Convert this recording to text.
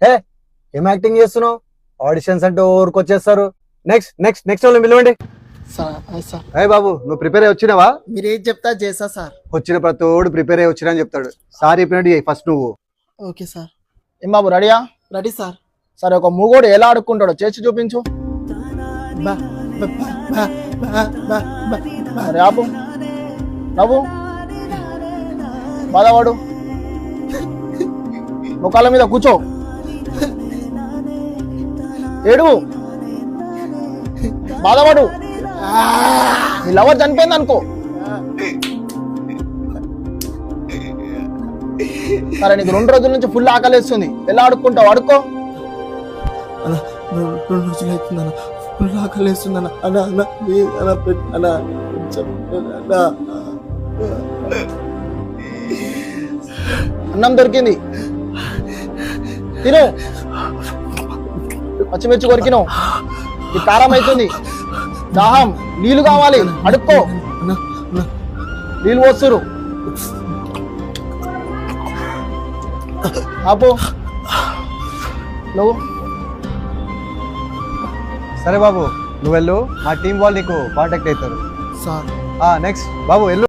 ఏ ఏం యాక్టింగ్ చేస్తున్నావు? ఆడిషన్స్ అంటే ఊరికొచ్చేస్తారు. నెక్స్ట్ నెక్స్ట్ నెక్స్ట్ వాళ్ళు పిలవండి. సార్ ఏ బాబు, నువ్వు ప్రిపేర్ అయ్యి వచ్చినావా? మీరేం చెప్తా చేస్తా సార్. వచ్చిన ప్రతోడు ప్రిపేర్ అయ్యి వచ్చినా అని చెప్తాడు. సార్ చెప్పినట్టు ఫస్ట్ నువ్వు. Okay sir. ఏం బాబు రెడీయా? Ready sir. సరే, ఒక మూగోడు ఎలా ఆడుకుంటాడో చేసి చూపించు. బా బా బా బా బా బా బా. సరే ఆపు, నవ్వు, బాధవాడు, ముఖాల మీద కూర్చో, ఏడు, బాధవాడు. నీ లవర్ చనిపోయింది అనుకో. సరే, నీకు 2 రోజుల నుంచి ఫుల్ ఆకలేస్తుంది. ఎలా ఆడుకుంటావు? ఆడుకో. అన్న 2 రోజులు అవుతుందన్న, ఫుల్ ఆకలేస్తుందన్న. అన్న అన్న అన్న అన్న అన్నం దొరికింది, తిను. పచ్చిమిర్చి కొరికినావు, ఈ కారం అవుతుంది. దాహం, నీళ్లు కావాలి, అడుక్కో. అన్న అన్న నీళ్ళు పోస్తురు, ఆపు. నువ్వు సరే బాబు, నువ్వు వెళ్ళు. మా టీం వాళ్ళు నీకు కాంటాక్ట్ అవుతారు. సార్. నెక్స్ట్ బాబు వెళ్ళు.